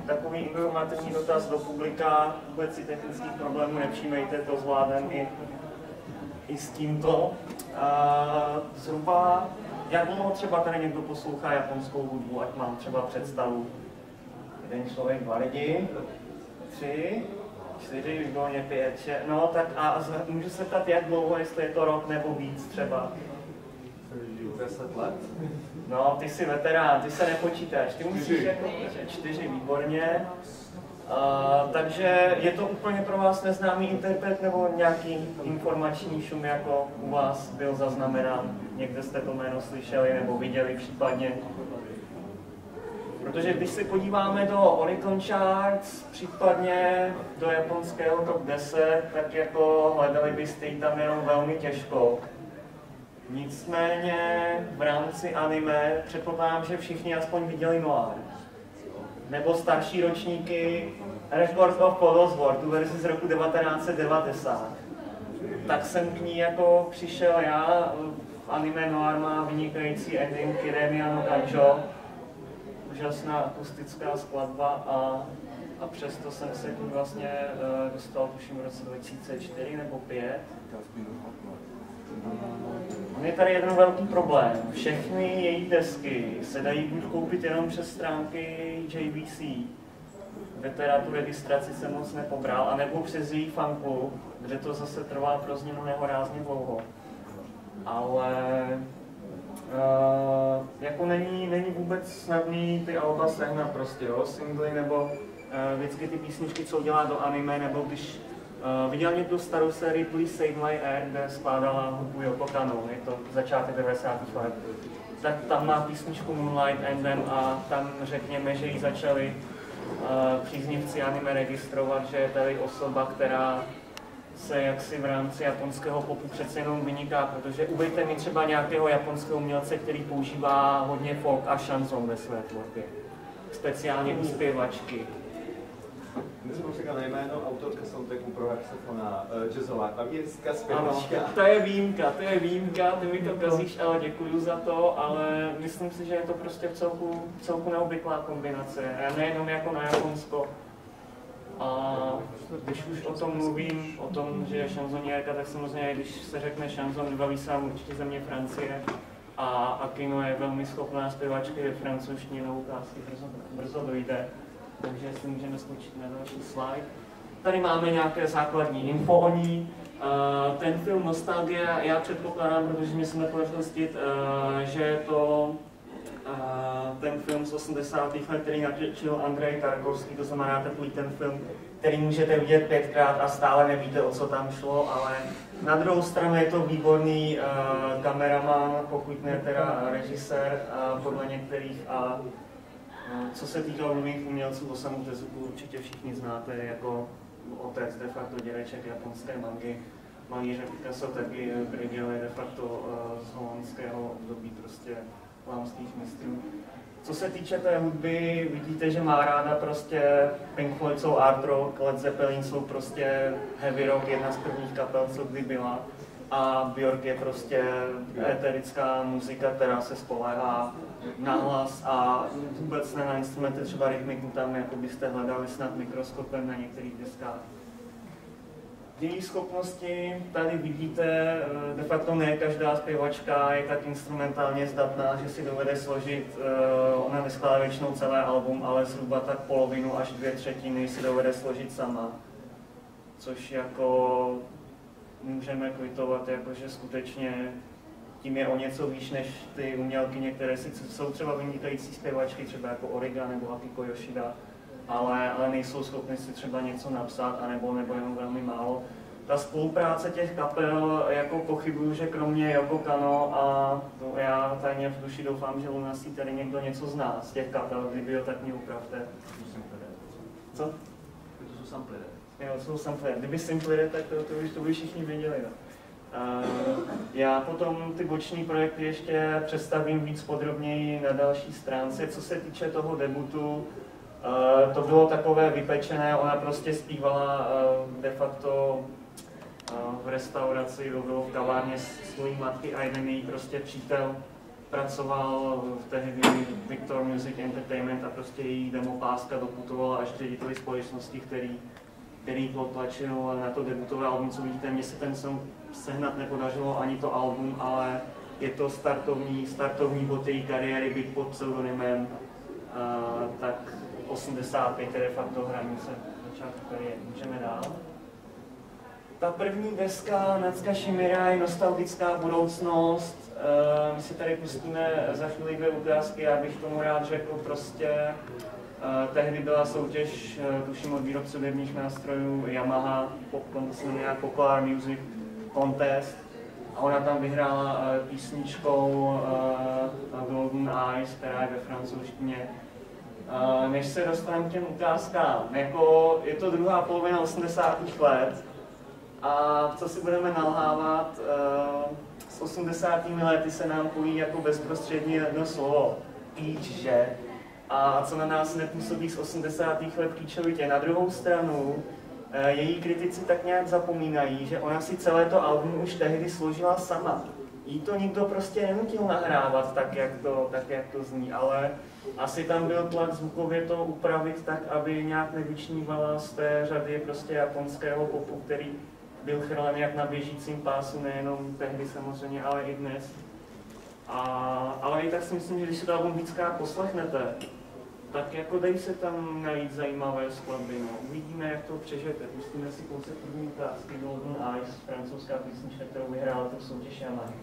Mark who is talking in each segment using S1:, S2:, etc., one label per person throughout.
S1: takový informativní dotaz do publika, vůbec si technických problémů nepřijmejte, to zvládnem i s tímto. Zhruba, jak dlouho třeba tady někdo poslouchá japonskou hudbu, ať mám třeba představu. Jeden člověk, 2 lidi, 3, 4, výborně 5, 6, no tak a můžu se ptat, jak dlouho, jestli je to rok nebo víc třeba.
S2: 10 let.
S1: No, ty jsi veterán, ty se nepočítáš, ty musíš jako 4, výborně. Takže je to úplně pro vás neznámý interpret nebo nějaký informační šum, jako u vás byl zaznamenán? Někde jste to jméno slyšeli nebo viděli případně? Protože když se podíváme do Oricon Charts, případně do japonského top 10, tak jako hledali byste ji tam jenom velmi těžko. Nicméně v rámci anime předpokládám, že všichni aspoň viděli Noir. Nebo starší ročníky Record of Polosword, tu verzi z roku 1990. Tak jsem k ní jako přišel já, v anime Noir má vynikající ending Kiremia no Kanjo, úžasná akustická skladba a přesto jsem se tím vlastně dostal tuším v roce 2004 nebo 2005. Je tady jeden velký problém. Všechny její desky se dají buď koupit jenom přes stránky JVC, kde teda tu registraci jsem moc nepobral, anebo přes její fanklub, kde to zase trvá pro změnu nehorázně dlouho. Ale jako není vůbec snadný ty alba sehnat prostě, jo, singly nebo vždycky ty písničky, co udělá do anime, nebo když viděl někdo starou sérii Please Save My Air, kde skládala hudbu Yoko Kanno, je to začátek 90. let. Tak tam má písničku Moonlight Anthem a tam řekněme, že ji začali příznivci anime registrovat, že je tady osoba, která se jaksi v rámci japonského popu přece jenom vyniká, protože uveďte mi třeba nějakého japonského umělce, který používá hodně folk a šanson ve své tvorbě. Speciálně u zpěvačky.
S2: Jsem říkal na jméno autorka soundtracku pro saxofona, jazzová, klavírská zpěvačka.
S1: Ano, to je výjimka, ty mi to kazíš, ale děkuju za to, ale myslím si, že je to prostě v celku neobvyklá kombinace, nejenom jako na Japonsko. A když už o tom mluvím, o tom, že je šanzoniérka, tak samozřejmě, když se řekne šanzon, vybaví se vám určitě země Francie. A Akino je velmi schopná zpěvačka ve francouzštině, asi brzo dojde. Takže si můžeme skočit na další slide. Tady máme nějaké základní info o ní. Ten film Nostalgia, já předpokládám, protože mě se nepodařilo zjistit, že je to ten film z 80. let, který natočil Andrej Tarkovský, to znamená takový ten film, který můžete vidět 5krát a stále nevíte, o co tam šlo, ale na druhou stranu je to výborný kameraman, pokud ne teda režisér podle některých. A co se týká mluvných umělců, Osamu Tezuku určitě všichni znáte jako otec de facto dědeček japonské mangy. Malíře Picasso taky Bruegel je de facto z holandského období prostě vlámských mistrů. Co se týče té hudby, vidíte, že má ráda prostě Pink Floyd jsou art rock, Led Zeppelin jsou prostě heavy rock, jedna z prvních kapel, co kdy byla. A Björk je prostě eterická muzika, která se spoléhá na hlas a vůbec ne na instrumenty, třeba rytmiku tam jako byste hledali snad mikroskopem na některých deskách. Její schopnosti tady vidíte, de facto ne každá zpěvačka je tak instrumentálně zdatná, že si dovede složit, ona neskládá většinou celé album, ale zhruba tak polovinu až 2/3 si dovede složit sama. Což jako můžeme kvitovat, jakože skutečně tím je o něco výš než ty umělkyně, které jsou třeba vynikající zpěvačky, třeba jako Origa nebo Akiko Yoshida, ale nejsou schopni si třeba něco napsat, anebo jenom velmi málo. Ta spolupráce těch kapel, jako pochybuju, že kromě Yoko Kanno a to já tajně v duši doufám, že u nás si tady někdo něco zná z těch kapel, kdyby jo, tak mě upravte. Co?
S2: To jsou samplery.
S1: Jo, jsou samplery. Kdyby samplery, tak to by všichni věděli. No. Já potom ty boční projekty ještě představím víc podrobněji na další stránce. Co se týče toho debutu, to bylo takové vypečené, ona prostě zpívala de facto v restauraci, v kavárně svojí matky a jeden její prostě přítel pracoval v tehdy Victor Music Entertainment a prostě její demopáska doputovala až k řediteli společnosti, který potlačil na to debutové album, co vidíte. Mně se ten song sehnat nepodařilo ani to album, ale je to startovní bod její kariéry, byť pod pseudonymem, tak 85 je de facto hranice začátku kariéry. Můžeme dál. Ta první deska Natska Šimira je nostalgická budoucnost. My si tady pustíme za chvíli 2 ukázky, já bych tomu rád řekl prostě. Tehdy byla soutěž, tuším od výrobce hudebních nástrojů Yamaha, Popular Music Contest. A ona tam vyhrála písničkou Golden Eyes, která je ve francouzštině. Než se dostaneme k těm ukázkám, jako je to druhá polovina 80. let a co si budeme nalhávat, s 80. lety se nám pojí jako bezprostředně jedno slovo, že? A co na nás nepůsobí z 80. let klíčovitě. Na druhou stranu, její kritici tak nějak zapomínají, že ona si celé to album už tehdy složila sama. Jí to nikdo prostě nenutil nahrávat tak, jak to zní, ale asi tam byl tlak zvukově to upravit tak, aby nějak nevyčnívala z té řady prostě japonského popu, který byl chrlen jak na běžícím pásu, nejenom tehdy samozřejmě, ale i dnes. Ale i tak si myslím, že když si to album víckrát poslechnete, tak jako dají se tam najít zajímavé skladby. No. Uvidíme, jak to přežijete. Pustíme si pouze první ukázky Golden Eyes, francouzská písnička, kterou vyhrála tu soutěž Yamaha.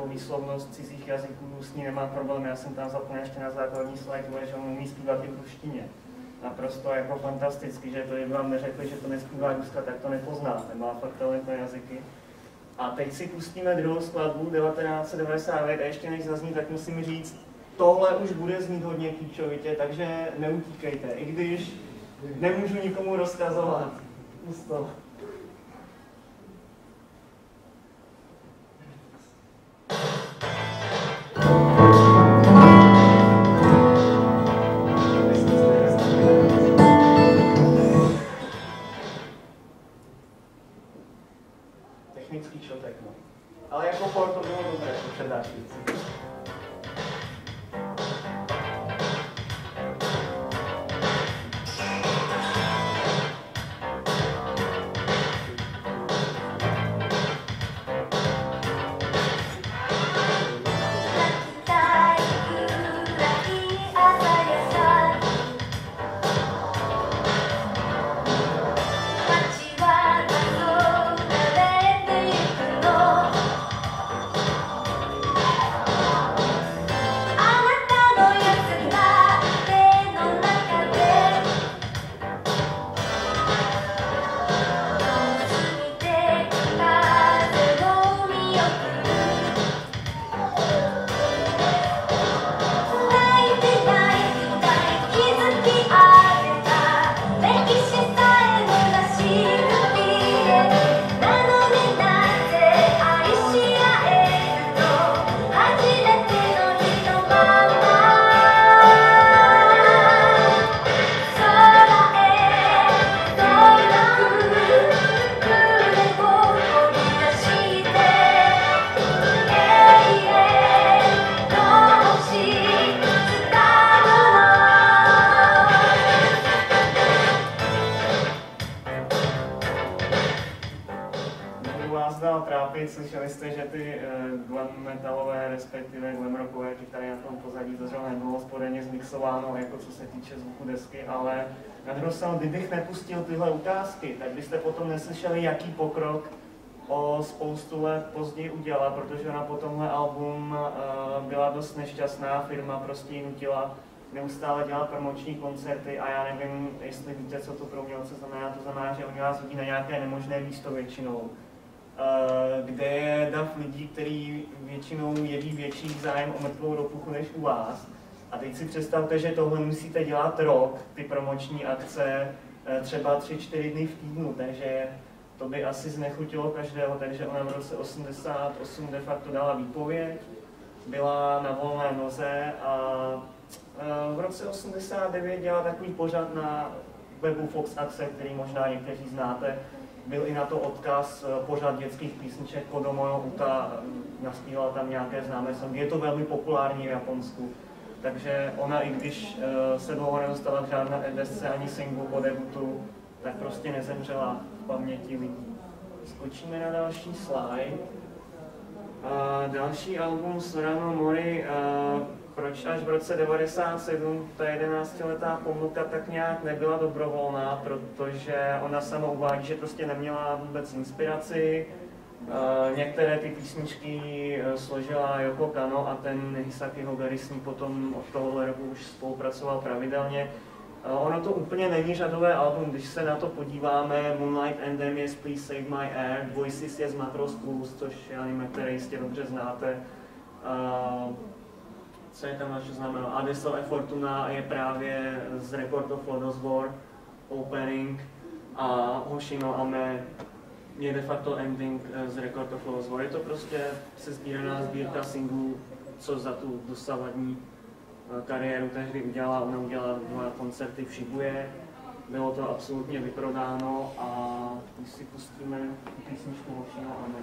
S1: Výslovnost cizích jazyků s ní nemá problém, já jsem tam zapomněl ještě na základní slide, že on umí zpívat i v ruštině. Naprosto jako fantasticky, že to kdyby vám neřekli, že to nespívá Ruska, tak to nepoznáte, má fakt talentné jazyky. A teď si pustíme druhou skladbu 1999 a ještě než zazní, tak musím říct, tohle už bude znít hodně klíčovitě, takže neutíkejte, i když nemůžu nikomu rozkazovat. Pusto. Technický šotek, no. Ale jako for to bylo dobré, to předášící. dál trápit, slyšeli jste, že ty glam metalové, respektive glam rockové kytary na tom pozadí to zrovna nebylo spojeně zmixováno, jako co se týče zvuku desky, ale na druhou stranu, kdybych nepustil tyhle ukázky, tak byste potom neslyšeli, jaký pokrok o spoustu let později udělala, protože ona po tomhle album byla dost nešťastná, firma prostě ji nutila neustále dělat promoční koncerty a já nevím, jestli víte, co to pro mě znamená. To znamená, že oni vás hodí na nějaké nemožné místo většinou, kde je dav lidí, který většinou jeví větší zájem o mrtvou ropuchu než u vás. A teď si představte, že tohle musíte dělat rok, ty promoční akce, třeba 3-4 dny v týdnu, takže to by asi znechutilo každého, takže ona v roce 88 de facto dala výpověď, byla na volné noze a v roce 89 dělala takový pořad na webu Fox Akce, který možná někteří znáte. Byl i na to odkaz, pořad dětských písniček Kodomoyo Uta, naspívala tam nějaké známé songy. Je to velmi populární v Japonsku. Takže ona, i když se dlouho nedostala k žádné desce ani singlu po debutu, tak prostě nezemřela v paměti lidí. Skočíme na další slide. Další album Sorano Mori, proč až v roce 97, ta 11letá pomluka tak nějak nebyla dobrovolná, protože ona sama uvádí, že prostě neměla vůbec inspiraci. Některé ty písničky složila Yoko Kanno a ten Hisaki Hogari s ní potom od tohohle roku už spolupracoval pravidelně. Ono to úplně není řadové album, když se na to podíváme. Moonlight Anthem je Please Save My Air, Voices je z Matros Blues, což je anime, které jistě dobře znáte. Co je tam naše znamená? Adesso e Fortuna je právě z Record of Lodoss War opening a Hoshino Ame je de facto ending z Record of Lodoss War. Je to prostě sesbíraná sbírka singlů, co za tu dosavadní kariéru tehdy udělala. Ona udělala 2 koncerty v Shibuje, bylo to absolutně vyprodáno a když si pustíme písničku Hoshino Ame,